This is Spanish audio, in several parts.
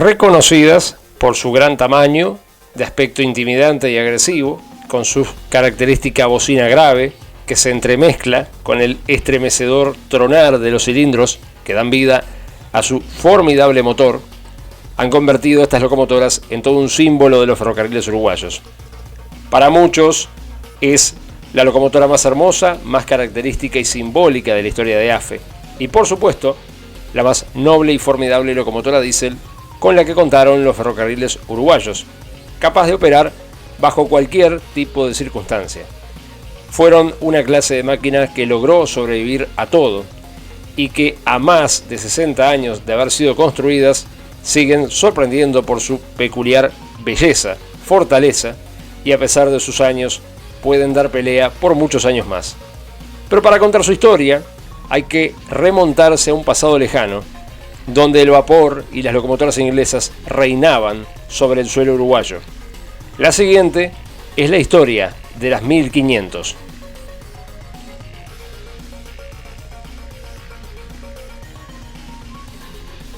reconocidas por su gran tamaño, de aspecto intimidante y agresivo, con su característica bocina grave, que se entremezcla con el estremecedor tronar de los cilindros que dan vida a su formidable motor, han convertido estas locomotoras en todo un símbolo de los ferrocarriles uruguayos. Para muchos es la locomotora más hermosa, más característica y simbólica de la historia de AFE, y por supuesto, la más noble y formidable locomotora diésel con la que contaron los ferrocarriles uruguayos, capaz de operar bajo cualquier tipo de circunstancia. Fueron una clase de máquina que logró sobrevivir a todo y que a más de 60 años de haber sido construidas siguen sorprendiendo por su peculiar belleza, fortaleza y a pesar de sus años pueden dar pelea por muchos años más. Pero para contar su historia hay que remontarse a un pasado lejano donde el vapor y las locomotoras inglesas reinaban sobre el suelo uruguayo. La siguiente es la historia de las 1500.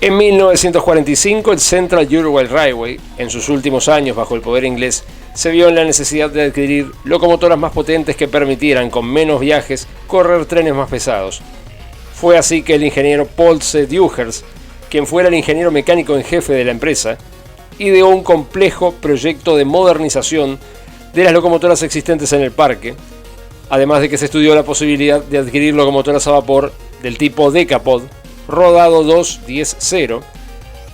En 1945 el Central Uruguay Railway, en sus últimos años bajo el poder inglés, se vio en la necesidad de adquirir locomotoras más potentes que permitieran con menos viajes correr trenes más pesados. Fue así que el ingeniero Paul C. Dewhurst, quien fuera el ingeniero mecánico en jefe de la empresa, ideó un complejo proyecto de modernización de las locomotoras existentes en el parque, además de que se estudió la posibilidad de adquirir locomotoras a vapor del tipo Decapod, rodado 210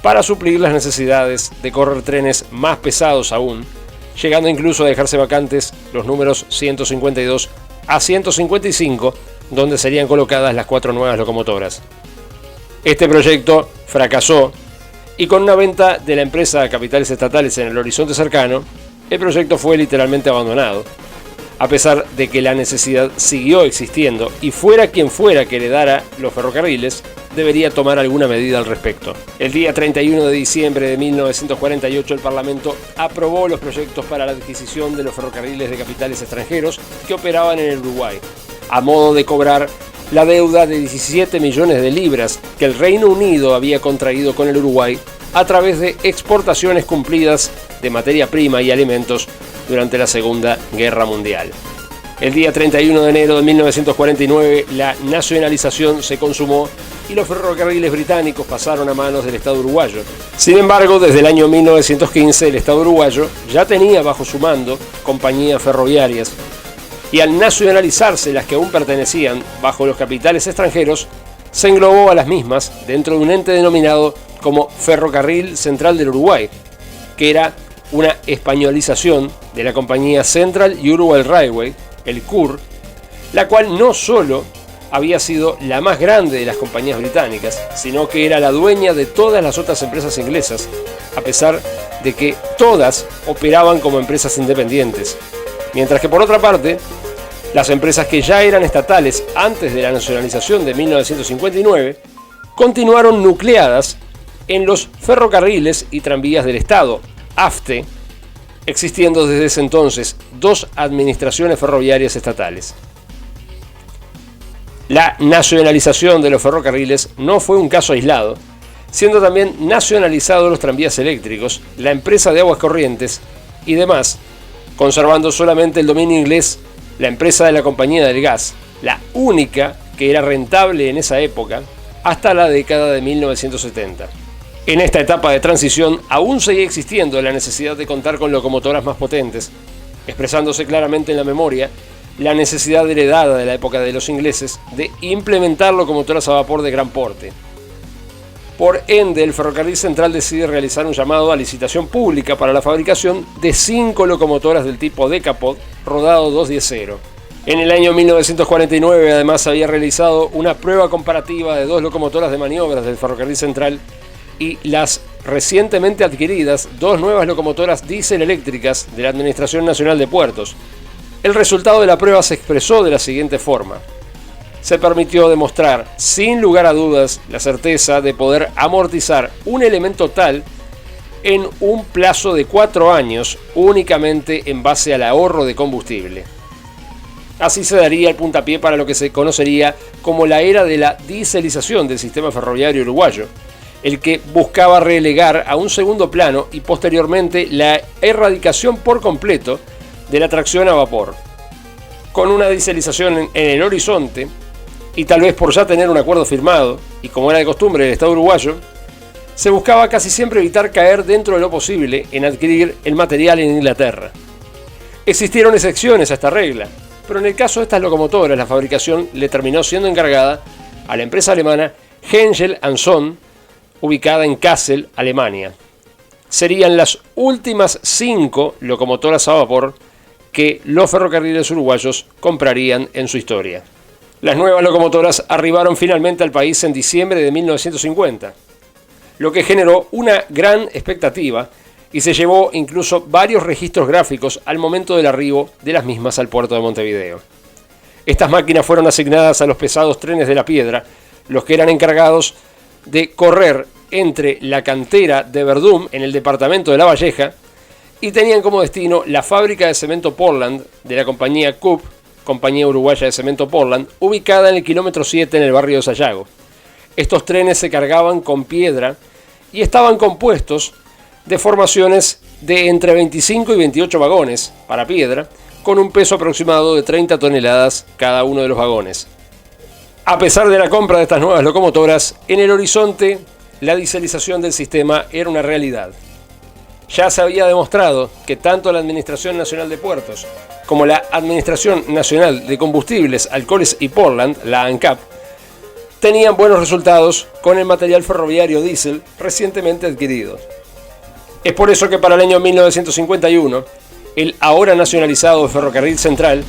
para suplir las necesidades de correr trenes más pesados aún, llegando incluso a dejarse vacantes los números 152 a 155, donde serían colocadas las 4 nuevas locomotoras. Este proyecto fracasó y con una venta de la empresa a capitales estatales en el horizonte cercano, el proyecto fue literalmente abandonado, a pesar de que la necesidad siguió existiendo y fuera quien fuera que heredara los ferrocarriles, debería tomar alguna medida al respecto. El día 31 de diciembre de 1948 el Parlamento aprobó los proyectos para la adquisición de los ferrocarriles de capitales extranjeros que operaban en el Uruguay, a modo de cobrar la deuda de 17 millones de libras que el Reino Unido había contraído con el Uruguay a través de exportaciones cumplidas de materia prima y alimentos durante la Segunda Guerra Mundial. El día 31 de enero de 1949 la nacionalización se consumó y los ferrocarriles británicos pasaron a manos del Estado uruguayo. Sin embargo, desde el año 1915 el Estado uruguayo ya tenía bajo su mando compañías ferroviarias y al nacionalizarse las que aún pertenecían bajo los capitales extranjeros, se englobó a las mismas dentro de un ente denominado como Ferrocarril Central del Uruguay, que era una españolización de la compañía Central Uruguay Railway, el CUR, la cual no solo había sido la más grande de las compañías británicas, sino que era la dueña de todas las otras empresas inglesas, a pesar de que todas operaban como empresas independientes. Mientras que por otra parte, las empresas que ya eran estatales antes de la nacionalización de 1959 continuaron nucleadas en los ferrocarriles y tranvías del Estado, AFTE, existiendo desde ese entonces 2 administraciones ferroviarias estatales. La nacionalización de los ferrocarriles no fue un caso aislado, siendo también nacionalizados los tranvías eléctricos, la empresa de aguas corrientes y demás, conservando solamente el dominio inglés la empresa de la compañía del gas, la única que era rentable en esa época, hasta la década de 1970. En esta etapa de transición aún seguía existiendo la necesidad de contar con locomotoras más potentes, expresándose claramente en la memoria la necesidad heredada de la época de los ingleses de implementar locomotoras a vapor de gran porte. Por ende, el Ferrocarril Central decide realizar un llamado a licitación pública para la fabricación de 5 locomotoras del tipo Decapod, rodado 210. En el año 1949, además, había realizado una prueba comparativa de 2 locomotoras de maniobras del Ferrocarril Central y las recientemente adquiridas 2 nuevas locomotoras diésel eléctricas de la Administración Nacional de Puertos. El resultado de la prueba se expresó de la siguiente forma. Se permitió demostrar, sin lugar a dudas, la certeza de poder amortizar un elemento tal en un plazo de 4 años únicamente en base al ahorro de combustible. Así se daría el puntapié para lo que se conocería como la era de la dieselización del sistema ferroviario uruguayo, el que buscaba relegar a un segundo plano y posteriormente la erradicación por completo de la tracción a vapor. Con una dieselización en el horizonte, y tal vez por ya tener un acuerdo firmado, y como era de costumbre del Estado uruguayo, se buscaba casi siempre evitar caer dentro de lo posible en adquirir el material en Inglaterra. Existieron excepciones a esta regla, pero en el caso de estas locomotoras la fabricación le terminó siendo encargada a la empresa alemana Henschel & Sohn, ubicada en Kassel, Alemania. Serían las últimas 5 locomotoras a vapor que los ferrocarriles uruguayos comprarían en su historia. Las nuevas locomotoras arribaron finalmente al país en diciembre de 1950, lo que generó una gran expectativa y se llevó incluso varios registros gráficos al momento del arribo de las mismas al puerto de Montevideo. Estas máquinas fueron asignadas a los pesados trenes de la piedra, los que eran encargados de correr entre la cantera de Verdún en el departamento de La Valleja y tenían como destino la fábrica de cemento Portland de la compañía CUP, Compañía Uruguaya de Cemento Portland, ubicada en el kilómetro 7 en el barrio de Sayago. Estos trenes se cargaban con piedra y estaban compuestos de formaciones de entre 25 y 28 vagones para piedra, con un peso aproximado de 30 toneladas cada uno de los vagones. A pesar de la compra de estas nuevas locomotoras, en el horizonte la dieselización del sistema era una realidad. Ya se había demostrado que tanto la Administración Nacional de Puertos como la Administración Nacional de Combustibles, Alcoholes y Portland, la ANCAP, tenían buenos resultados con el material ferroviario diésel recientemente adquirido. Es por eso que para el año 1951, el ahora nacionalizado Ferrocarril Central,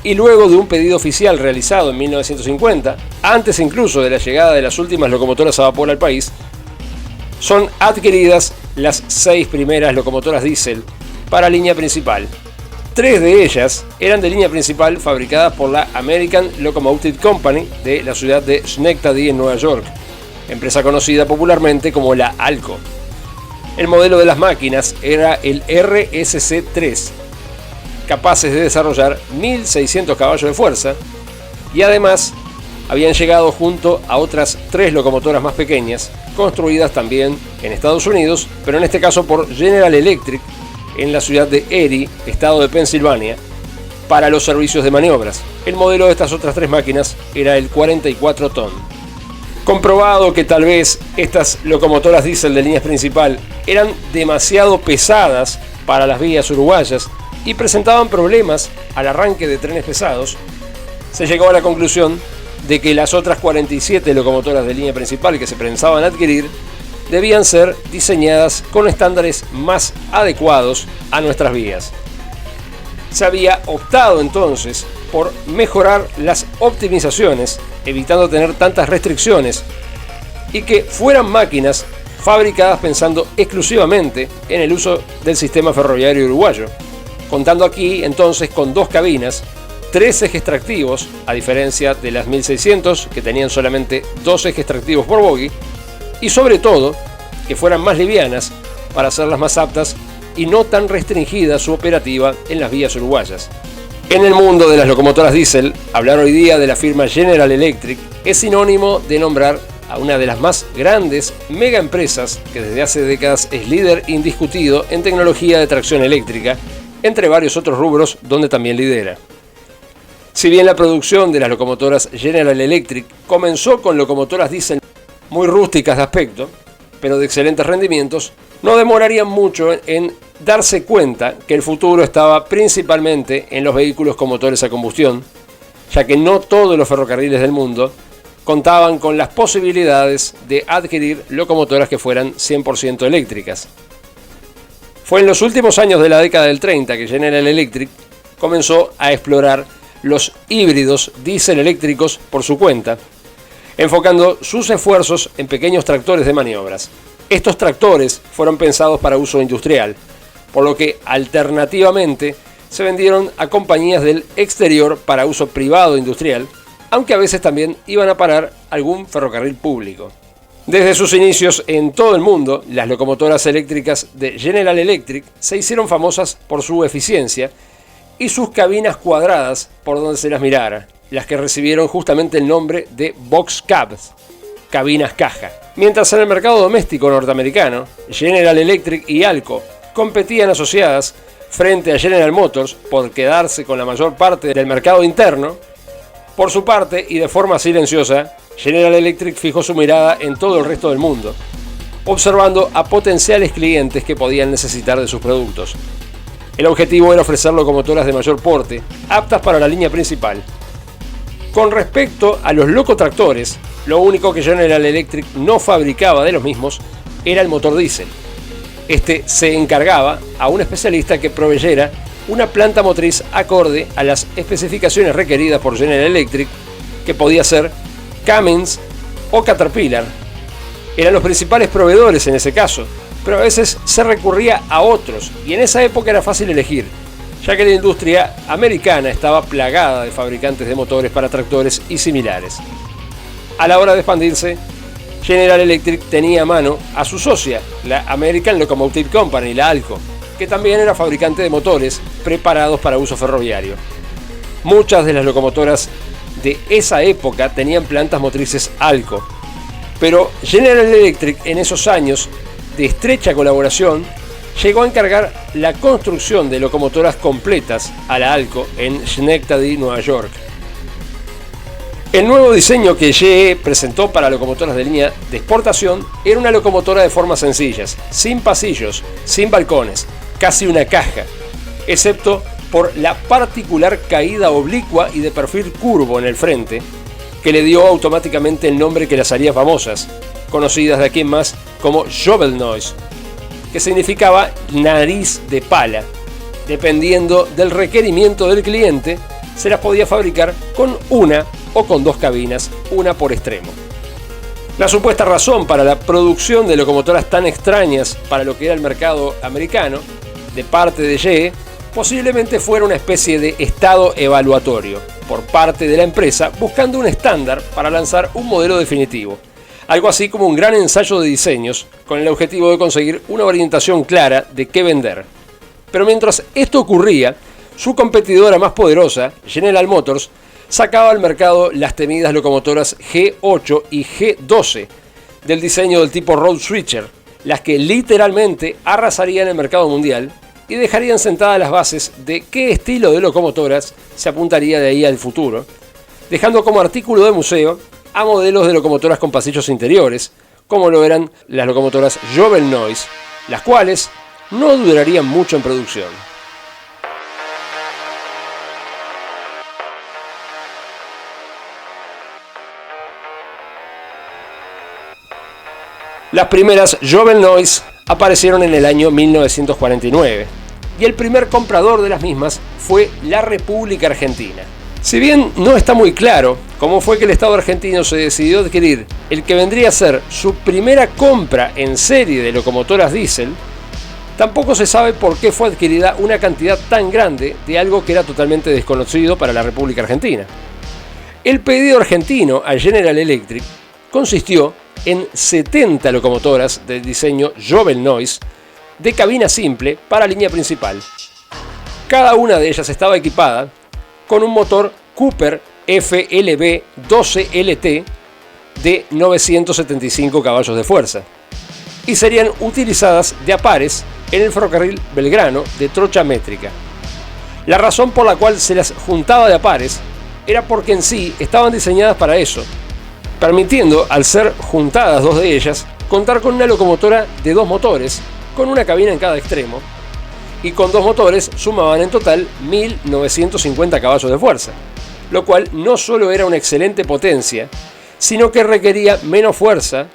y luego de un pedido oficial realizado en 1950, antes incluso de la llegada de las últimas locomotoras a vapor al país, son adquiridas las 6 primeras locomotoras diésel para línea principal. 3 de ellas eran de línea principal fabricadas por la American Locomotive Company de la ciudad de Schenectady en Nueva York, empresa conocida popularmente como la ALCO. El modelo de las máquinas era el RSC-3, capaces de desarrollar 1.600 caballos de fuerza, y además habían llegado junto a otras 3 locomotoras más pequeñas, construidas también en Estados Unidos, pero en este caso por General Electric, en la ciudad de Erie, estado de Pensilvania, para los servicios de maniobras. El modelo de estas otras 3 máquinas era el 44 ton. Comprobado que tal vez estas locomotoras diésel de línea principal eran demasiado pesadas para las vías uruguayas y presentaban problemas al arranque de trenes pesados, se llegó a la conclusión de que las otras 47 locomotoras de línea principal que se pensaban adquirir debían ser diseñadas con estándares más adecuados a nuestras vías. Se había optado entonces por mejorar las optimizaciones, evitando tener tantas restricciones, y que fueran máquinas fabricadas pensando exclusivamente en el uso del sistema ferroviario uruguayo, contando aquí entonces con 2 cabinas, 3 ejes tractivos, a diferencia de las 1600 que tenían solamente 2 ejes tractivos por bogie, y sobre todo que fueran más livianas para hacerlas más aptas y no tan restringida su operativa en las vías uruguayas. En el mundo de las locomotoras diésel, hablar hoy día de la firma General Electric es sinónimo de nombrar a una de las más grandes mega empresas que desde hace décadas es líder indiscutido en tecnología de tracción eléctrica, entre varios otros rubros donde también lidera. Si bien la producción de las locomotoras General Electric comenzó con locomotoras diésel muy rústicas de aspecto, pero de excelentes rendimientos, no demorarían mucho en darse cuenta que el futuro estaba principalmente en los vehículos con motores a combustión, ya que no todos los ferrocarriles del mundo contaban con las posibilidades de adquirir locomotoras que fueran 100% eléctricas. Fue en los últimos años de la década del 30 que General Electric comenzó a explorar los híbridos diésel eléctricos por su cuenta, enfocando sus esfuerzos en pequeños tractores de maniobras. Estos tractores fueron pensados para uso industrial, por lo que alternativamente se vendieron a compañías del exterior para uso privado industrial, aunque a veces también iban a parar algún ferrocarril público. Desde sus inicios en todo el mundo, las locomotoras eléctricas de General Electric se hicieron famosas por su eficiencia y sus cabinas cuadradas por donde se las mirara, las que recibieron justamente el nombre de box cabs. cabinas caja. Mientras en el mercado doméstico norteamericano, General Electric y Alco competían asociadas frente a General Motors por quedarse con la mayor parte del mercado interno, por su parte y de forma silenciosa, General Electric fijó su mirada en todo el resto del mundo, observando a potenciales clientes que podían necesitar de sus productos. El objetivo era ofrecer locomotoras de mayor porte, aptas para la línea principal. Con respecto a los locotractores, lo único que General Electric no fabricaba de los mismos era el motor diésel. Este se encargaba a un especialista que proveyera una planta motriz acorde a las especificaciones requeridas por General Electric, que podía ser Cummins o Caterpillar. Eran los principales proveedores en ese caso, pero a veces se recurría a otros, y en esa época era fácil elegir, ya que la industria americana estaba plagada de fabricantes de motores para tractores y similares. A la hora de expandirse, General Electric tenía a mano a su socia, la American Locomotive Company, la Alco, que también era fabricante de motores preparados para uso ferroviario. Muchas de las locomotoras de esa época tenían plantas motrices Alco, pero General Electric en esos años de estrecha colaboración llegó a encargar la construcción de locomotoras completas a la Alco en Schenectady, Nueva York. El nuevo diseño que GE presentó para locomotoras de línea de exportación era una locomotora de formas sencillas, sin pasillos, sin balcones, casi una caja, excepto por la particular caída oblicua y de perfil curvo en el frente, que le dio automáticamente el nombre que las haría famosas, conocidas de aquí en más como shovel nose, que significaba nariz de pala. Dependiendo del requerimiento del cliente, se las podía fabricar con una o con dos cabinas, una por extremo. La supuesta razón para la producción de locomotoras tan extrañas para lo que era el mercado americano, de parte de GE, posiblemente fuera una especie de estado evaluatorio por parte de la empresa, buscando un estándar para lanzar un modelo definitivo. Algo así como un gran ensayo de diseños con el objetivo de conseguir una orientación clara de qué vender. Pero mientras esto ocurría, su competidora más poderosa, General Motors, sacaba al mercado las temidas locomotoras G8 y G12 del diseño del tipo Road Switcher, las que literalmente arrasarían el mercado mundial y dejarían sentadas las bases de qué estilo de locomotoras se apuntaría de ahí al futuro, dejando como artículo de museo a modelos de locomotoras con pasillos interiores, como lo eran las locomotoras Jovel Noise, las cuales no durarían mucho en producción. Las primeras Jovel Noise aparecieron en el año 1949 y el primer comprador de las mismas fue la República Argentina. Si bien no está muy claro cómo fue que el Estado argentino se decidió a adquirir el que vendría a ser su primera compra en serie de locomotoras diésel, tampoco se sabe por qué fue adquirida una cantidad tan grande de algo que era totalmente desconocido para la República Argentina. El pedido argentino a General Electric consistió en 70 locomotoras del diseño Jovel Noise de cabina simple para línea principal. Cada una de ellas estaba equipada con un motor Cooper FLB 12LT de 975 caballos de fuerza y serían utilizadas de a pares en el ferrocarril Belgrano de trocha métrica. La razón por la cual se las juntaba de a pares era porque en sí estaban diseñadas para eso, permitiendo, al ser juntadas dos de ellas, contar con una locomotora de dos motores, con una cabina en cada extremo, y con dos motores sumaban en total 1950 caballos de fuerza, lo cual no solo era una excelente potencia, sino que requería menos fuerza,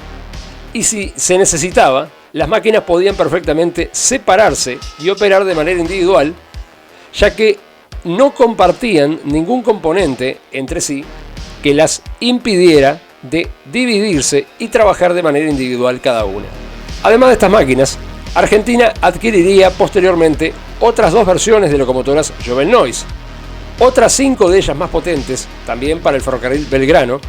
y si se necesitaba, las máquinas podían perfectamente separarse y operar de manera individual, ya que no compartían ningún componente entre sí que las impidiera de dividirse y trabajar de manera individual cada una. Además de estas máquinas, Argentina adquiriría posteriormente otras dos versiones de locomotoras Jovel Noise, otras 5 de ellas más potentes, también para el ferrocarril Belgrano,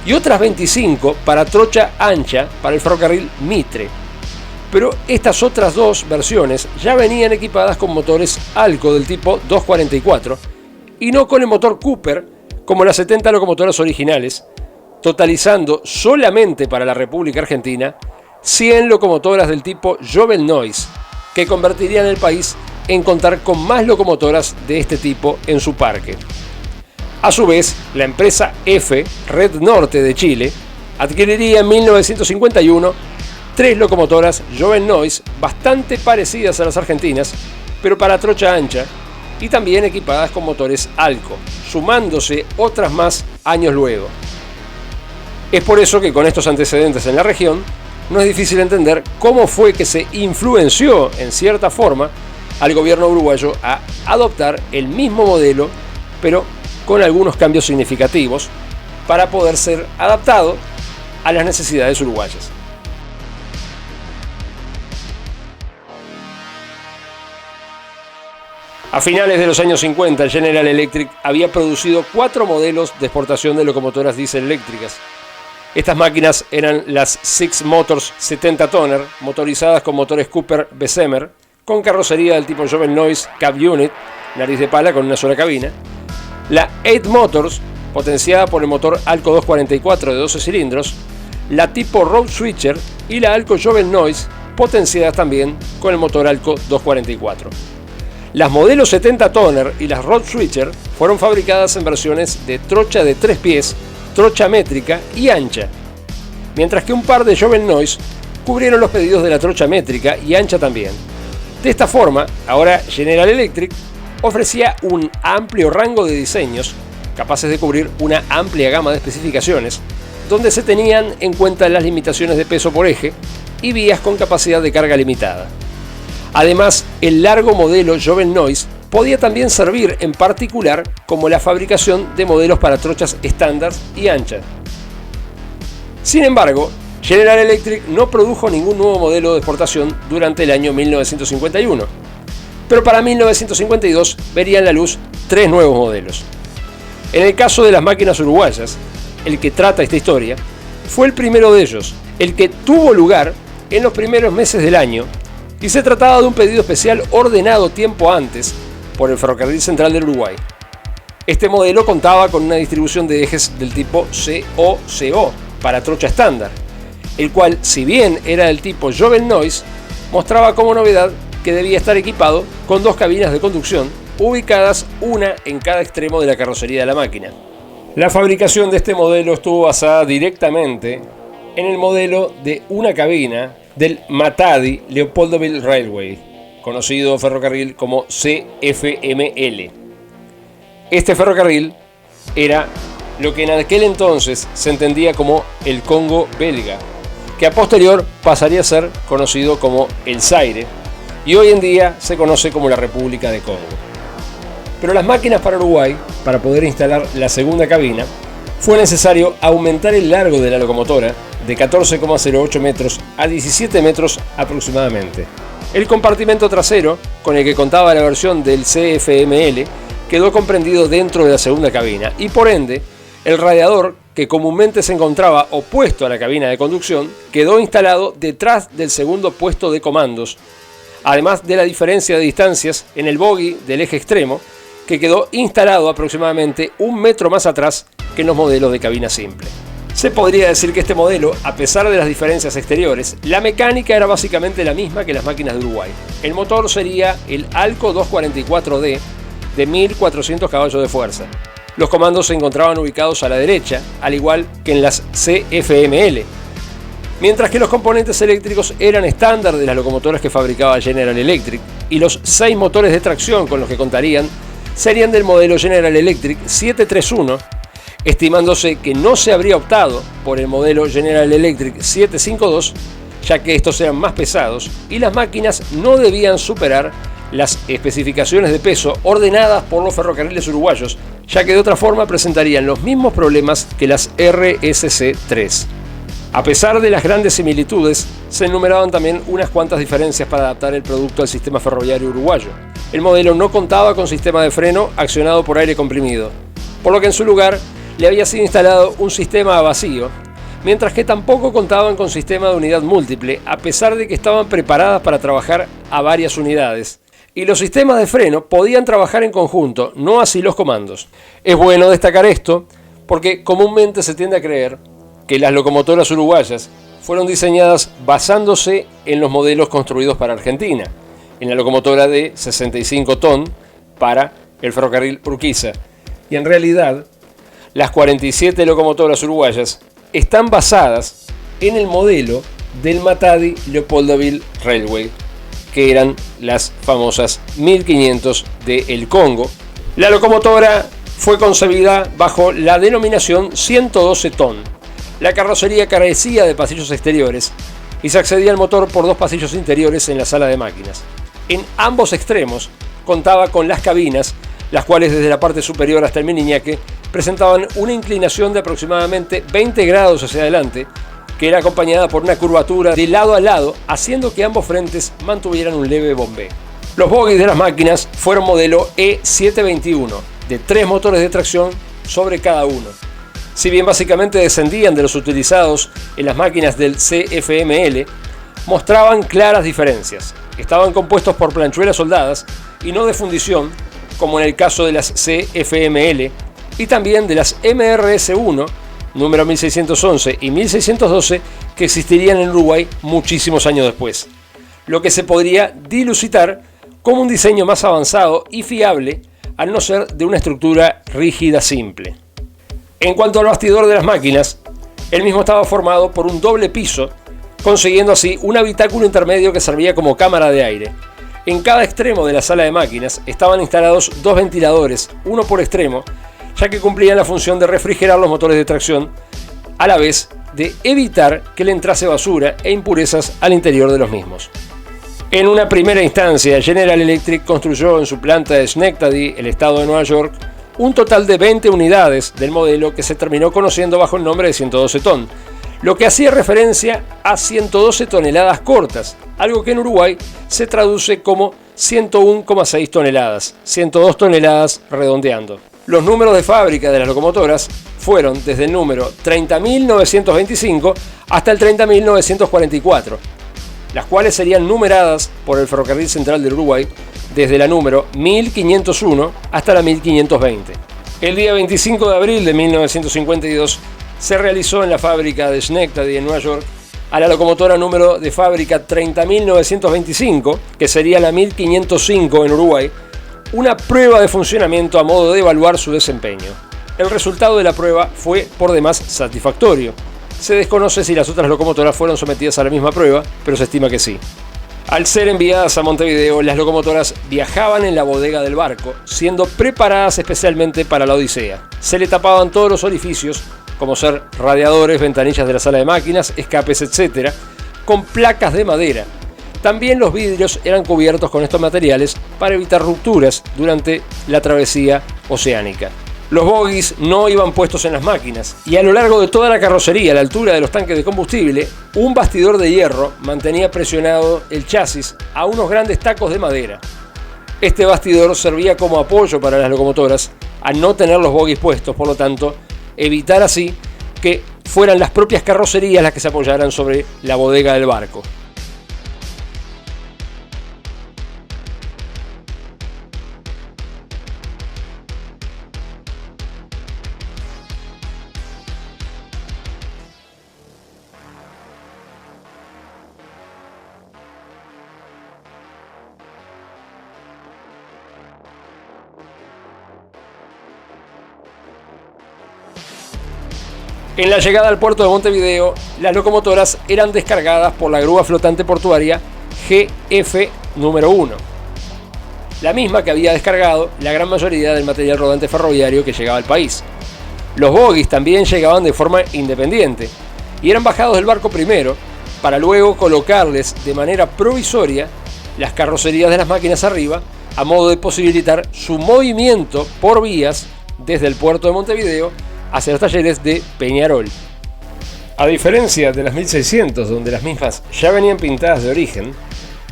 y otras 25 para trocha ancha para el ferrocarril Mitre. Pero estas otras dos versiones ya venían equipadas con motores Alco del tipo 244 y no con el motor Cooper como las 70 locomotoras originales, totalizando solamente para la República Argentina 100 locomotoras del tipo Joven Noise, que convertirían el país en contar con más locomotoras de este tipo en su parque. A su vez, la empresa F, Red Norte de Chile, adquiriría en 1951 3 locomotoras Joven Noise bastante parecidas a las argentinas, pero para trocha ancha y también equipadas con motores Alco, sumándose otras más años luego. Es por eso que con estos antecedentes en la región, no es difícil entender cómo fue que se influenció en cierta forma al gobierno uruguayo a adoptar el mismo modelo, pero con algunos cambios significativos, para poder ser adaptado a las necesidades uruguayas. A finales de los años 50, General Electric había producido 4 modelos de exportación de locomotoras diésel eléctricas. Estas máquinas eran las Six Motors 70 Tonner, motorizadas con motores Cooper Bessemer, con carrocería del tipo Joven Noise Cab Unit, nariz de pala con una sola cabina. La 8 Motors, potenciada por el motor Alco 244 de 12 cilindros. La tipo Road Switcher y la Alco Joven Noise, potenciadas también con el motor Alco 244. Las modelos 70 Tonner y las Road Switcher fueron fabricadas en versiones de trocha de 3 pies, trocha métrica y ancha, mientras que un par de Joven Noise cubrieron los pedidos de la trocha métrica y ancha también. De esta forma, ahora General Electric ofrecía un amplio rango de diseños capaces de cubrir una amplia gama de especificaciones, donde se tenían en cuenta las limitaciones de peso por eje y vías con capacidad de carga limitada. Además, el largo modelo Joven Noise podía también servir en particular como la fabricación de modelos para trochas estándar y anchas. Sin embargo, General Electric no produjo ningún nuevo modelo de exportación durante el año 1951, pero para 1952 verían la luz 3 nuevos modelos. En el caso de las máquinas uruguayas, el que trata esta historia, fue el primero de ellos, el que tuvo lugar en los primeros meses del año, y se trataba de un pedido especial ordenado tiempo antes por el Ferrocarril Central del Uruguay. Este modelo contaba con una distribución de ejes del tipo CO-CO para trocha estándar, el cual, si bien era del tipo Joven Noise, mostraba como novedad que debía estar equipado con 2 cabinas de conducción, ubicadas una en cada extremo de la carrocería de la máquina. La fabricación de este modelo estuvo basada directamente en el modelo de una cabina del Matadi Leopoldville Railway, conocido ferrocarril como CFML. Este ferrocarril era lo que en aquel entonces se entendía como el Congo belga, que a posterior pasaría a ser conocido como el Zaire, y hoy en día se conoce como la República de Congo. Pero las máquinas para Uruguay, para poder instalar la segunda cabina, fue necesario aumentar el largo de la locomotora de 14,08 metros a 17 metros aproximadamente. El compartimento trasero, con el que contaba la versión del CFML, quedó comprendido dentro de la segunda cabina y por ende, el radiador, que comúnmente se encontraba opuesto a la cabina de conducción, quedó instalado detrás del segundo puesto de comandos, además de la diferencia de distancias en el bogie del eje extremo, que quedó instalado aproximadamente 1 metro más atrás que en los modelos de cabina simple. Se podría decir que este modelo, a pesar de las diferencias exteriores, la mecánica era básicamente la misma que las máquinas de Uruguay. El motor sería el Alco 244D de 1400 caballos de fuerza. Los comandos se encontraban ubicados a la derecha, al igual que en las CFML, mientras que los componentes eléctricos eran estándar de las locomotoras que fabricaba General Electric, y los 6 motores de tracción con los que contarían serían del modelo General Electric 731, estimándose que no se habría optado por el modelo General Electric 752, ya que estos eran más pesados y las máquinas no debían superar las especificaciones de peso ordenadas por los ferrocarriles uruguayos, ya que de otra forma presentarían los mismos problemas que las RSC-3. A pesar de las grandes similitudes, se enumeraban también unas cuantas diferencias para adaptar el producto al sistema ferroviario uruguayo. El modelo no contaba con sistema de freno accionado por aire comprimido, por lo que en su lugar le había sido instalado un sistema a vacío, mientras que tampoco contaban con sistema de unidad múltiple, a pesar de que estaban preparadas para trabajar a varias unidades. Y los sistemas de freno podían trabajar en conjunto, no así los comandos. Es bueno destacar esto porque comúnmente se tiende a creer que las locomotoras uruguayas fueron diseñadas basándose en los modelos construidos para Argentina, en la locomotora de 65 ton para el ferrocarril Urquiza. Y en realidad, las 47 locomotoras uruguayas están basadas en el modelo del Matadi Leopoldville Railway, que eran las famosas 1500 de El Congo. La locomotora fue concebida bajo la denominación 112 ton. La carrocería carecía de pasillos exteriores y se accedía al motor por dos pasillos interiores en la sala de máquinas. En ambos extremos contaba con las cabinas, las cuales desde la parte superior hasta el miniñaque presentaban una inclinación de aproximadamente 20 grados hacia adelante, que era acompañada por una curvatura de lado a lado, haciendo que ambos frentes mantuvieran un leve bombeo. Los bogies de las máquinas fueron modelo E721, de 3 motores de tracción sobre cada uno. Si bien básicamente descendían de los utilizados en las máquinas del CFML, mostraban claras diferencias. Estaban compuestos por planchuelas soldadas y no de fundición, como en el caso de las CFML, y también de las MRS1, número 1611 y 1612, que existirían en Uruguay muchísimos años después, lo que se podría dilucidar como un diseño más avanzado y fiable, al no ser de una estructura rígida simple. En cuanto al bastidor de las máquinas, el mismo estaba formado por un doble piso, consiguiendo así un habitáculo intermedio que servía como cámara de aire. En cada extremo de la sala de máquinas estaban instalados 2 ventiladores, uno por extremo, ya que cumplían la función de refrigerar los motores de tracción, a la vez de evitar que le entrase basura e impurezas al interior de los mismos. En una primera instancia, General Electric construyó en su planta de Schenectady, el estado de Nueva York, un total de 20 unidades del modelo que se terminó conociendo bajo el nombre de 112 ton, lo que hacía referencia a 112 toneladas cortas, algo que en Uruguay se traduce como 101,6 toneladas, 102 toneladas redondeando. Los números de fábrica de las locomotoras fueron desde el número 30.925 hasta el 30.944, las cuales serían numeradas por el Ferrocarril Central del Uruguay desde la número 1501 hasta la 1520. El día 25 de abril de 1952 se realizó en la fábrica de Schenectady en Nueva York a la locomotora número de fábrica 30.925, que sería la 1505 en Uruguay, una prueba de funcionamiento a modo de evaluar su desempeño. El resultado de la prueba fue por demás satisfactorio. Se desconoce si las otras locomotoras fueron sometidas a la misma prueba, pero se estima que sí. Al ser enviadas a Montevideo, las locomotoras viajaban en la bodega del barco, siendo preparadas especialmente para la odisea. Se le tapaban todos los orificios, como ser radiadores, ventanillas de la sala de máquinas, escapes, etc., con placas de madera. También los vidrios eran cubiertos con estos materiales para evitar rupturas durante la travesía oceánica. Los bogies no iban puestos en las máquinas, y a lo largo de toda la carrocería, a la altura de los tanques de combustible, un bastidor de hierro mantenía presionado el chasis a unos grandes tacos de madera. Este bastidor servía como apoyo para las locomotoras, al no tener los bogies puestos, por lo tanto, evitar así que fueran las propias carrocerías las que se apoyaran sobre la bodega del barco. En la llegada al puerto de Montevideo, las locomotoras eran descargadas por la grúa flotante portuaria GF número 1, la misma que había descargado la gran mayoría del material rodante ferroviario que llegaba al país. Los bogies también llegaban de forma independiente y eran bajados del barco primero para luego colocarles de manera provisoria las carrocerías de las máquinas arriba, a modo de posibilitar su movimiento por vías desde el puerto de Montevideo hacia los talleres de Peñarol. A diferencia de las 1600, donde las mismas ya venían pintadas de origen,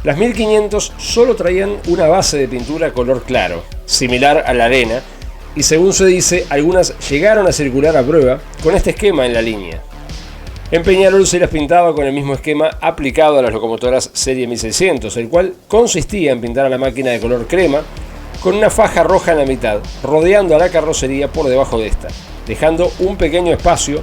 las 1500 solo traían una base de pintura color claro, similar a la arena, y según se dice, algunas llegaron a circular a prueba con este esquema en la línea. En Peñarol se las pintaba con el mismo esquema aplicado a las locomotoras serie 1600, el cual consistía en pintar a la máquina de color crema con una faja roja en la mitad, rodeando a la carrocería por debajo de esta, dejando un pequeño espacio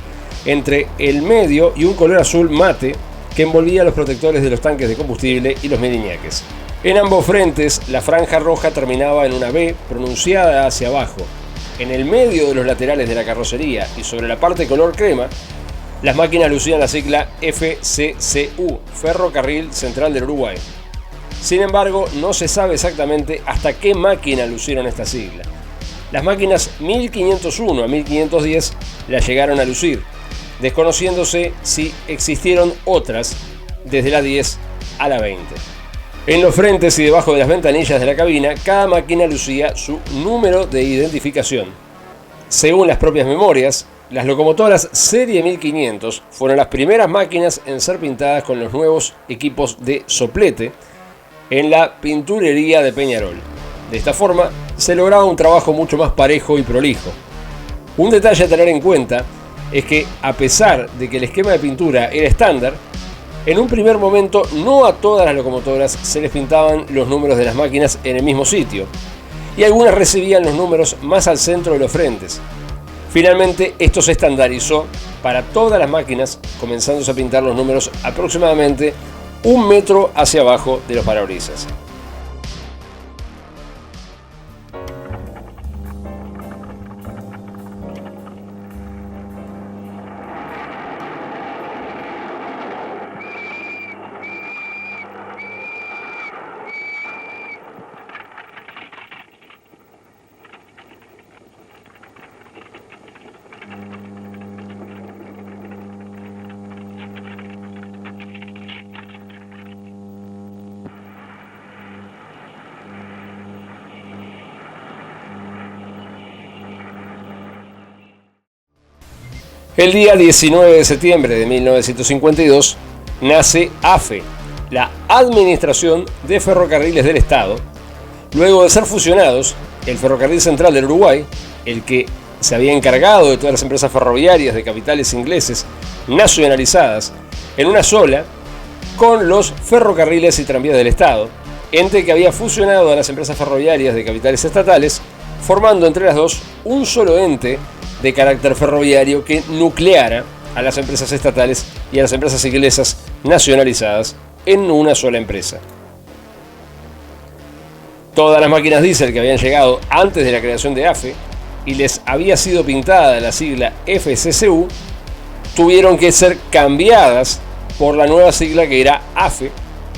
entre el medio y un color azul mate que envolvía los protectores de los tanques de combustible y los miriñaques. En ambos frentes, la franja roja terminaba en una B pronunciada hacia abajo. En el medio de los laterales de la carrocería y sobre la parte color crema, las máquinas lucían la sigla FCCU, Ferrocarril Central del Uruguay. Sin embargo, no se sabe exactamente hasta qué máquina lucieron esta sigla. Las máquinas 1501 a 1510 la llegaron a lucir, desconociéndose si existieron otras desde la 10 a la 20. En los frentes y debajo de las ventanillas de la cabina, cada máquina lucía su número de identificación. Según las propias memorias, las locomotoras Serie 1500 fueron las primeras máquinas en ser pintadas con los nuevos equipos de soplete en la pinturería de Peñarol. De esta forma, se lograba un trabajo mucho más parejo y prolijo. Un detalle a tener en cuenta es que, a pesar de que el esquema de pintura era estándar, en un primer momento no a todas las locomotoras se les pintaban los números de las máquinas en el mismo sitio, y algunas recibían los números más al centro de los frentes. Finalmente, esto se estandarizó para todas las máquinas, comenzándose a pintar los números aproximadamente 1 metro hacia abajo de los parabrisas. El día 19 de septiembre de 1952 nace AFE, la Administración de Ferrocarriles del Estado. Luego de ser fusionados, el Ferrocarril Central del Uruguay, el que se había encargado de todas las empresas ferroviarias de capitales ingleses nacionalizadas, en una sola, con los ferrocarriles y tranvías del Estado, ente que había fusionado a las empresas ferroviarias de capitales estatales, formando entre las dos un solo ente de carácter ferroviario que nucleara a las empresas estatales y a las empresas inglesas nacionalizadas en una sola empresa. Todas las máquinas diésel que habían llegado antes de la creación de AFE y les había sido pintada la sigla FCCU tuvieron que ser cambiadas por la nueva sigla que era AFE,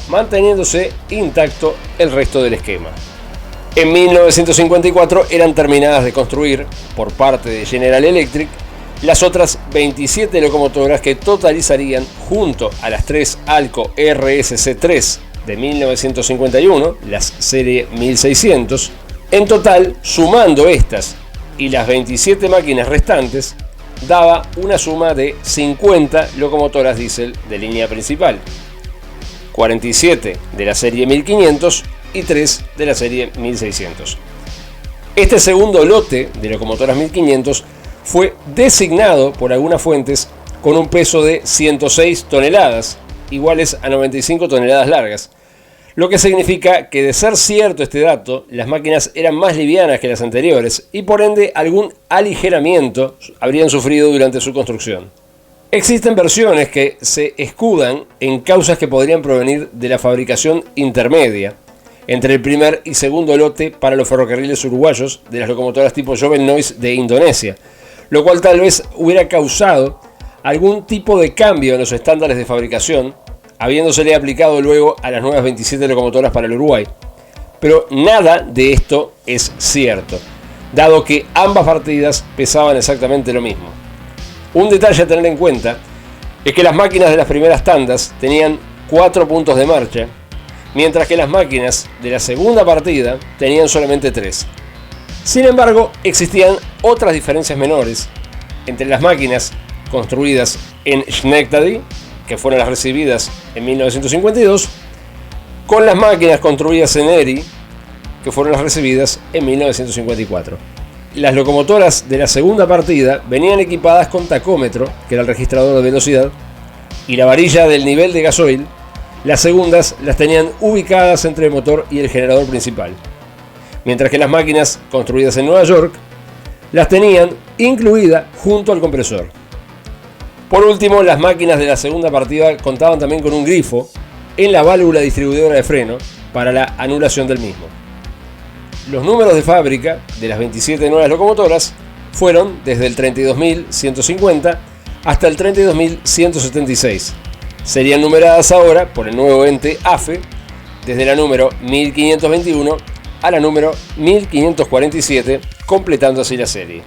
manteniéndose intacto el resto del esquema. En 1954 eran terminadas de construir, por parte de General Electric, las otras 27 locomotoras que totalizarían, junto a las 3 Alco RSC-3 de 1951, las serie 1600, en total, sumando estas y las 27 máquinas restantes, daba una suma de 50 locomotoras diésel de línea principal, 47 de la serie 1500 y 3 de la serie 1600. Este segundo lote de locomotoras 1500 fue designado por algunas fuentes con un peso de 106 toneladas, iguales a 95 toneladas largas, lo que significa que, de ser cierto este dato, las máquinas eran más livianas que las anteriores y por ende algún aligeramiento habrían sufrido durante su construcción. Existen versiones que se escudan en causas que podrían provenir de la fabricación intermedia entre el primer y segundo lote para los ferrocarriles uruguayos de las locomotoras tipo Joven Noise de Indonesia, lo cual tal vez hubiera causado algún tipo de cambio en los estándares de fabricación, habiéndosele aplicado luego a las nuevas 27 locomotoras para el Uruguay. Pero nada de esto es cierto, dado que ambas partidas pesaban exactamente lo mismo. Un detalle a tener en cuenta es que las máquinas de las primeras tandas tenían 4 puntos de marcha, mientras que las máquinas de la segunda partida tenían solamente 3. Sin embargo, existían otras diferencias menores entre las máquinas construidas en Schenectady, que fueron las recibidas en 1952, con las máquinas construidas en Erie, que fueron las recibidas en 1954. Las locomotoras de la segunda partida venían equipadas con tacómetro, que era el registrador de velocidad, y la varilla del nivel de gasoil. Las segundas las tenían ubicadas entre el motor y el generador principal, mientras que las máquinas construidas en Nueva York las tenían incluida junto al compresor. Por último, las máquinas de la segunda partida contaban también con un grifo en la válvula distribuidora de freno para la anulación del mismo. Los números de fábrica de las 27 nuevas locomotoras fueron desde el 32.150 hasta el 32.176. Serían numeradas ahora por el nuevo ente AFE desde la número 1521 a la número 1547, completando así la serie.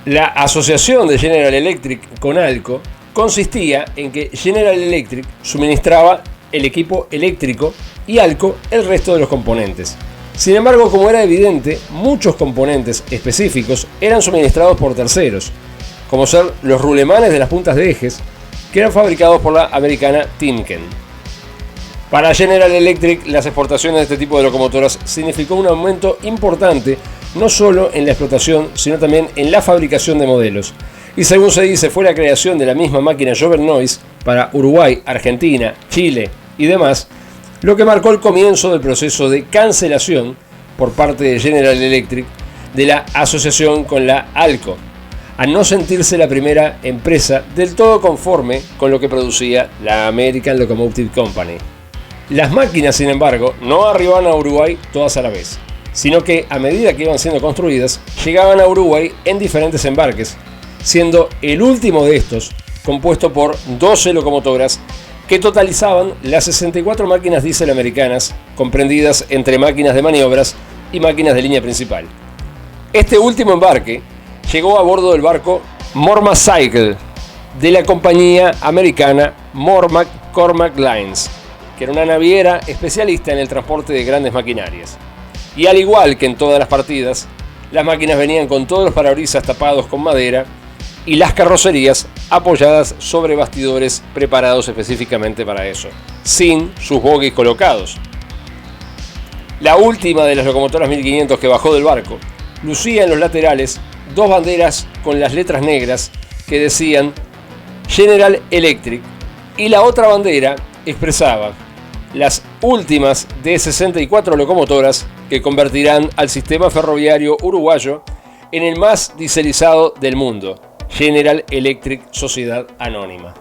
La asociación de General Electric con ALCO consistía en que General Electric suministraba el equipo eléctrico y ALCO el resto de los componentes. Sin embargo, como era evidente, muchos componentes específicos eran suministrados por terceros, como ser los rulemanes de las puntas de ejes, que eran fabricados por la americana Timken. Para General Electric, las exportaciones de este tipo de locomotoras significó un aumento importante, no solo en la explotación, sino también en la fabricación de modelos. Y según se dice, fue la creación de la misma máquina Jovernoise para Uruguay, Argentina, Chile y demás, lo que marcó el comienzo del proceso de cancelación por parte de General Electric de la asociación con la ALCO, a no sentirse la primera empresa del todo conforme con lo que producía la American Locomotive Company. Las máquinas, sin embargo, no arribaban a Uruguay todas a la vez, sino que a medida que iban siendo construidas, llegaban a Uruguay en diferentes embarques, siendo el último de estos compuesto por 12 locomotoras que totalizaban las 64 máquinas diésel americanas, comprendidas entre máquinas de maniobras y máquinas de línea principal. Este último embarque llegó a bordo del barco Mormac Cycle de la compañía americana Mormac Cormac Lines, que era una naviera especialista en el transporte de grandes maquinarias. Y al igual que en todas las partidas, las máquinas venían con todos los parabrisas tapados con madera y las carrocerías apoyadas sobre bastidores preparados específicamente para eso, sin sus bogies colocados. La última de las locomotoras 1500 que bajó del barco lucía en los laterales dos banderas con las letras negras que decían General Electric, y la otra bandera expresaba las últimas de 64 locomotoras que convertirán al sistema ferroviario uruguayo en el más dieselizado del mundo, General Electric Sociedad Anónima.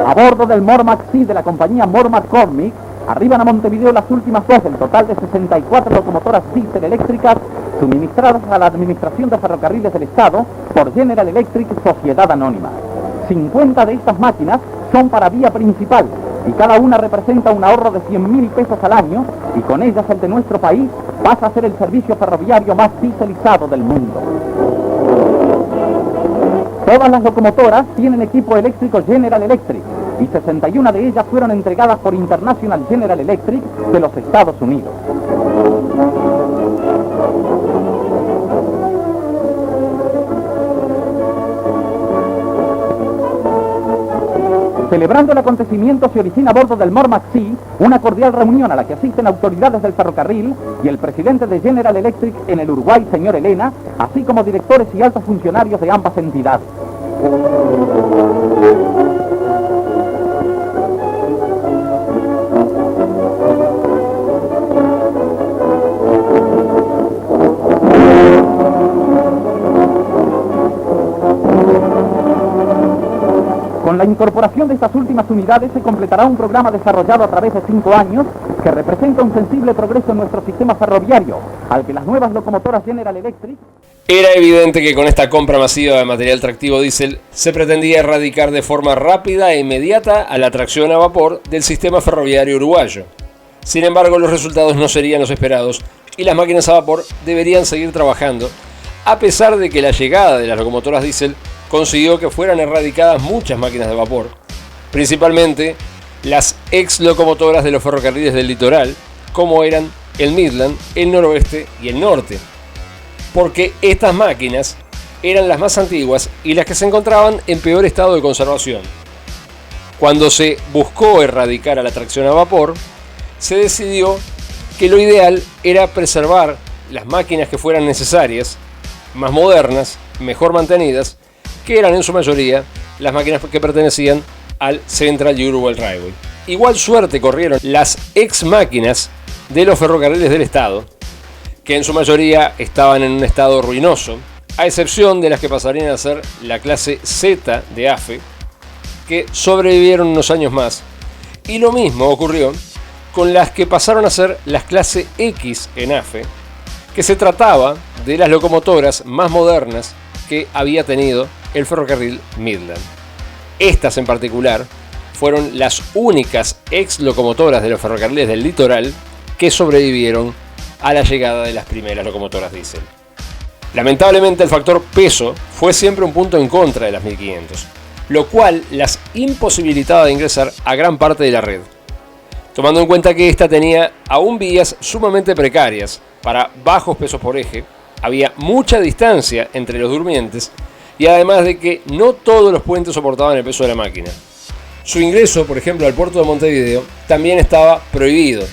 A bordo del Mormac C de la compañía Mormac Cormick, arriban a Montevideo las últimas dos del total de 64 locomotoras diésel eléctricas suministradas a la Administración de Ferrocarriles del Estado por General Electric Sociedad Anónima. 50 de estas máquinas son para vía principal y cada una representa un ahorro de 100.000 pesos al año, y con ellas el de nuestro país pasa a ser el servicio ferroviario más dieselizado del mundo. Todas las locomotoras tienen equipo eléctrico General Electric y 61 de ellas fueron entregadas por International General Electric de los Estados Unidos. Celebrando el acontecimiento, se origina a bordo del Mormac C una cordial reunión a la que asisten autoridades del ferrocarril y el presidente de General Electric en el Uruguay, señor Elena, así como directores y altos funcionarios de ambas entidades. Con la incorporación de estas últimas unidades se completará un programa desarrollado a través de 5 años que representa un sensible progreso en nuestro sistema ferroviario, al que las nuevas locomotoras General Electric... Era evidente que con esta compra masiva de material tractivo diésel se pretendía erradicar de forma rápida e inmediata a la tracción a vapor del sistema ferroviario uruguayo. Sin embargo, los resultados no serían los esperados y las máquinas a vapor deberían seguir trabajando, a pesar de que la llegada de las locomotoras diésel consiguió que fueran erradicadas muchas máquinas de vapor, principalmente las ex locomotoras de los ferrocarriles del litoral, como eran el Midland, el Noroeste y el Norte, porque estas máquinas eran las más antiguas y las que se encontraban en peor estado de conservación. Cuando se buscó erradicar a la tracción a vapor, se decidió que lo ideal era preservar las máquinas que fueran necesarias, más modernas, mejor mantenidas, que eran en su mayoría las máquinas que pertenecían al Central Uruguay Railway. Igual suerte corrieron las ex máquinas de los ferrocarriles del Estado, que en su mayoría estaban en un estado ruinoso, a excepción de las que pasarían a ser la clase Z de AFE, que sobrevivieron unos años más. Y lo mismo ocurrió con las que pasaron a ser las clase X en AFE, que se trataba de las locomotoras más modernas que había tenido el ferrocarril Midland. Estas en particular fueron las únicas ex locomotoras de los ferrocarriles del litoral que sobrevivieron a la llegada de las primeras locomotoras diésel. Lamentablemente el factor peso fue siempre un punto en contra de las 1500, lo cual las imposibilitaba de ingresar a gran parte de la red, tomando en cuenta que esta tenía aún vías sumamente precarias para bajos pesos por eje, había mucha distancia entre los durmientes y además de que no todos los puentes soportaban el peso de la máquina. Su ingreso, por ejemplo, al puerto de Montevideo también estaba prohibido.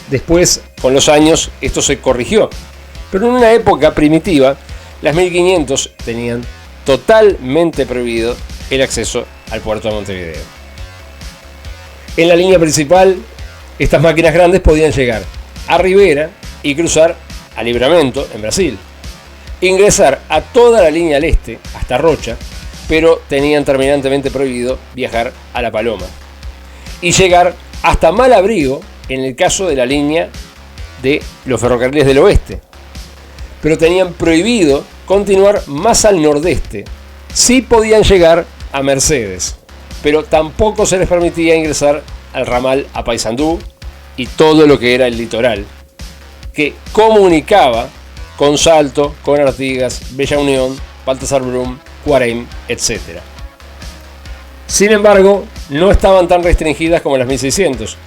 Después, con los años, esto se corrigió, pero en una época primitiva, las 1500 tenían totalmente prohibido el acceso al puerto de Montevideo. En la línea principal, estas máquinas grandes podían llegar a Rivera y cruzar a Livramento, en Brasil, ingresar a toda la línea al este, hasta Rocha, pero tenían terminantemente prohibido viajar a La Paloma, y llegar hasta Malabrigo en el caso de la línea de los ferrocarriles del oeste, pero tenían prohibido continuar más al nordeste. Sí podían llegar a Mercedes, pero tampoco se les permitía ingresar al ramal a Paysandú y todo lo que era el litoral, que comunicaba con Salto, con Artigas, Bella Unión, Baltasar Brum, Cuarem, etc. Sin embargo, no estaban tan restringidas como las 1600,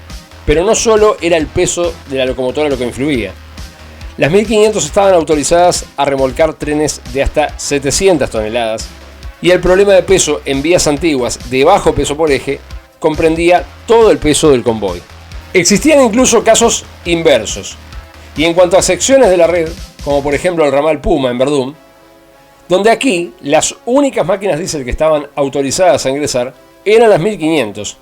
pero no solo era el peso de la locomotora lo que influía. Las 1500 estaban autorizadas a remolcar trenes de hasta 700 toneladas y el problema de peso en vías antiguas de bajo peso por eje comprendía todo el peso del convoy. Existían incluso casos inversos, y en cuanto a secciones de la red, como por ejemplo el ramal Puma en Verdún, donde aquí las únicas máquinas diésel que estaban autorizadas a ingresar eran las 1500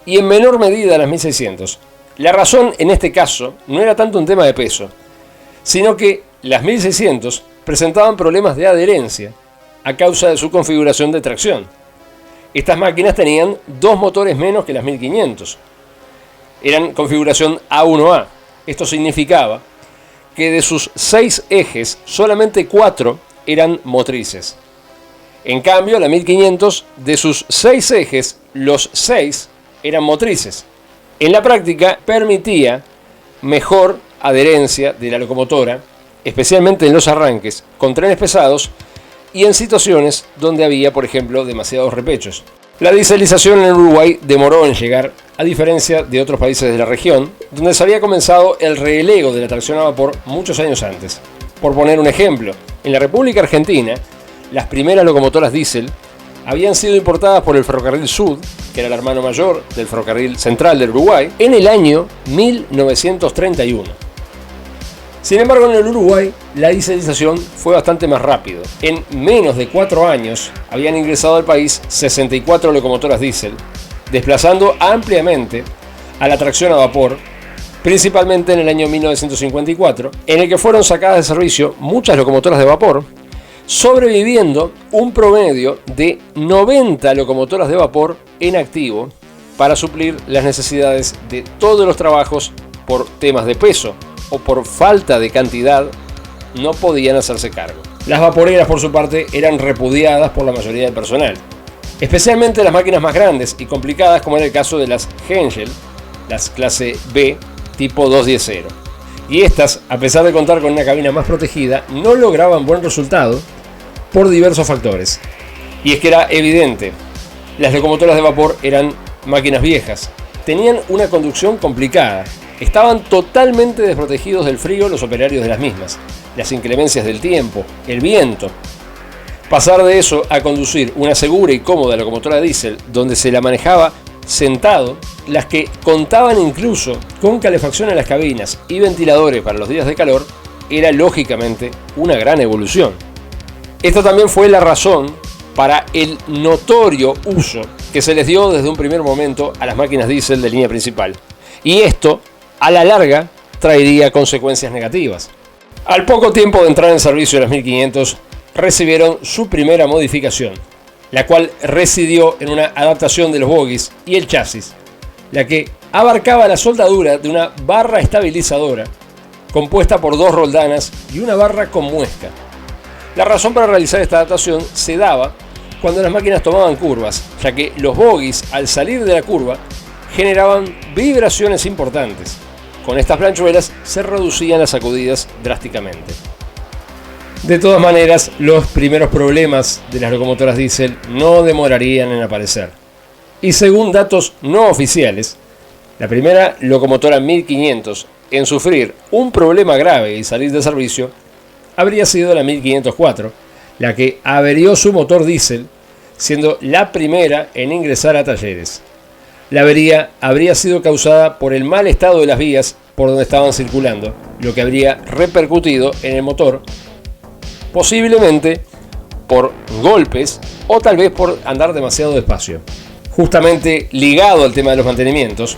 y en menor medida las 1600. La razón en este caso no era tanto un tema de peso, sino que las 1600 presentaban problemas de adherencia a causa de su configuración de tracción. Estas máquinas tenían 2 motores menos que las 1500. Eran configuración A1A. Esto significaba que de sus 6 ejes, solamente 4 eran motrices. En cambio, la 1500, de sus 6 ejes, los 6 eran motrices. En la práctica, permitía mejor adherencia de la locomotora, especialmente en los arranques, con trenes pesados y en situaciones donde había, por ejemplo, demasiados repechos. La dieselización en Uruguay demoró en llegar, a diferencia de otros países de la región, donde se había comenzado el relego de la tracción a vapor muchos años antes. Por poner un ejemplo, en la República Argentina, las primeras locomotoras diésel habían sido importadas por el Ferrocarril Sud, que era el hermano mayor del Ferrocarril Central del Uruguay, en el año 1931. Sin embargo, en el Uruguay, la dieselización fue bastante más rápido. En menos de 4 años, habían ingresado al país 64 locomotoras diésel, desplazando ampliamente a la tracción a vapor, principalmente en el año 1954, en el que fueron sacadas de servicio muchas locomotoras de vapor, sobreviviendo un promedio de 90 locomotoras de vapor en activo para suplir las necesidades de todos los trabajos por temas de peso o por falta de cantidad no podían hacerse cargo. Las vaporeras, por su parte, eran repudiadas por la mayoría del personal, especialmente las máquinas más grandes y complicadas, como era el caso de las Hengel, las clase B tipo 210. Y estas, a pesar de contar con una cabina más protegida, no lograban buen resultado por diversos factores. Y es que era evidente, las locomotoras de vapor eran máquinas viejas, tenían una conducción complicada, estaban totalmente desprotegidos del frío los operarios de las mismas, las inclemencias del tiempo, el viento. Pasar de eso a conducir una segura y cómoda locomotora diésel, donde se la manejaba sentado, las que contaban incluso con calefacción en las cabinas y ventiladores para los días de calor, era lógicamente una gran evolución. Esta también fue la razón para el notorio uso que se les dio desde un primer momento a las máquinas diésel de línea principal. Y esto, a la larga, traería consecuencias negativas. Al poco tiempo de entrar en servicio las 1500, recibieron su primera modificación, la cual residió en una adaptación de los bogies y el chasis, la que abarcaba la soldadura de una barra estabilizadora compuesta por 2 roldanas y una barra con muesca. La razón para realizar esta adaptación se daba cuando las máquinas tomaban curvas, ya que los bogies al salir de la curva generaban vibraciones importantes. Con estas planchuelas se reducían las sacudidas drásticamente. De todas maneras, los primeros problemas de las locomotoras diésel no demorarían en aparecer. Y según datos no oficiales, la primera locomotora 1500 en sufrir un problema grave y salir de servicio habría sido la 1504, la que averió su motor diésel, siendo la primera en ingresar a talleres. La avería habría sido causada por el mal estado de las vías por donde estaban circulando, lo que habría repercutido en el motor, posiblemente por golpes o tal vez por andar demasiado despacio. Justamente ligado al tema de los mantenimientos,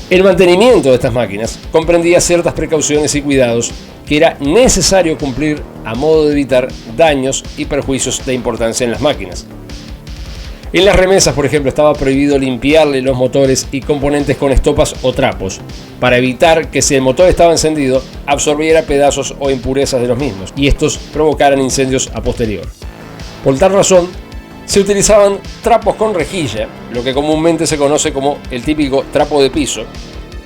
el mantenimiento de estas máquinas comprendía ciertas precauciones y cuidados que era necesario cumplir a modo de evitar daños y perjuicios de importancia en las máquinas. En las remesas, por ejemplo, estaba prohibido limpiarle los motores y componentes con estopas o trapos, para evitar que si el motor estaba encendido, absorbiera pedazos o impurezas de los mismos, y estos provocaran incendios a posterior. Por tal razón, se utilizaban trapos con rejilla, lo que comúnmente se conoce como el típico trapo de piso,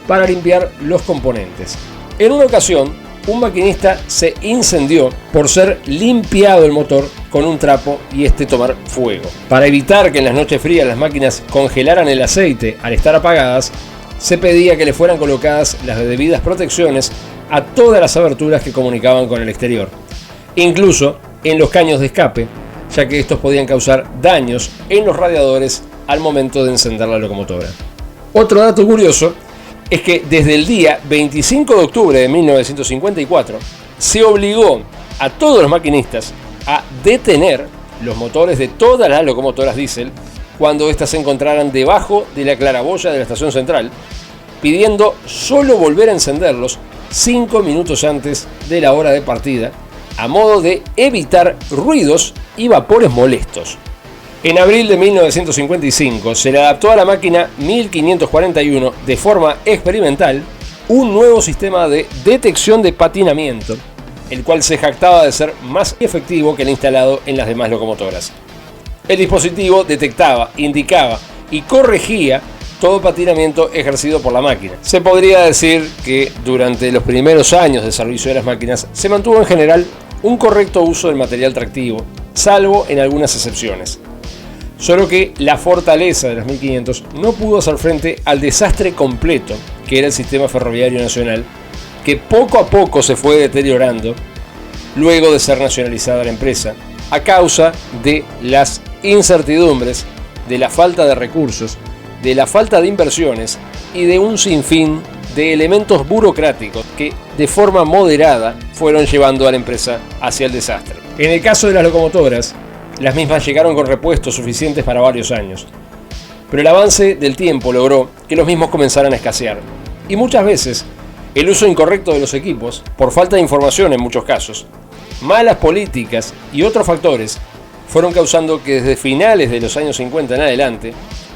para limpiar los componentes. En una ocasión, un maquinista se incendió por ser limpiado el motor con un trapo y tomar fuego. Para evitar que en las noches frías las máquinas congelaran el aceite al estar apagadas, se pedía que le fueran colocadas las debidas protecciones a todas las aberturas que comunicaban con el exterior, incluso en los caños de escape, ya que estos podían causar daños en los radiadores al momento de encender la locomotora. Otro dato curioso es que desde el día 25 de octubre de 1954 se obligó a todos los maquinistas a detener los motores de todas las locomotoras diésel cuando éstas se encontraran debajo de la claraboya de la estación central, pidiendo solo volver a encenderlos 5 minutos antes de la hora de partida, a modo de evitar ruidos y vapores molestos. En abril de 1955 se le adaptó a la máquina 1541 de forma experimental un nuevo sistema de detección de patinamiento, el cual se jactaba de ser más efectivo que el instalado en las demás locomotoras. El dispositivo detectaba, indicaba y corregía todo patinamiento ejercido por la máquina. Se podría decir que durante los primeros años de servicio de las máquinas se mantuvo en general un correcto uso del material tractivo, salvo en algunas excepciones. Solo que la fortaleza de las 1500 no pudo hacer frente al desastre completo que era el sistema ferroviario nacional, que poco a poco se fue deteriorando luego de ser nacionalizada la empresa, a causa de las incertidumbres, de la falta de recursos, de la falta de inversiones y de un sinfín de elementos burocráticos que de forma moderada fueron llevando a la empresa hacia el desastre. En el caso de las locomotoras, las mismas llegaron con repuestos suficientes para varios años, pero el avance del tiempo logró que los mismos comenzaran a escasear, y muchas veces el uso incorrecto de los equipos, por falta de información en muchos casos, malas políticas y otros factores fueron causando que desde finales de los años 50 en adelante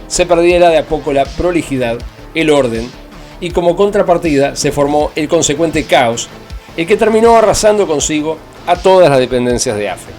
se perdiera de a poco la prolijidad, el orden, y como contrapartida se formó el consecuente caos, el que terminó arrasando consigo a todas las dependencias de AFE.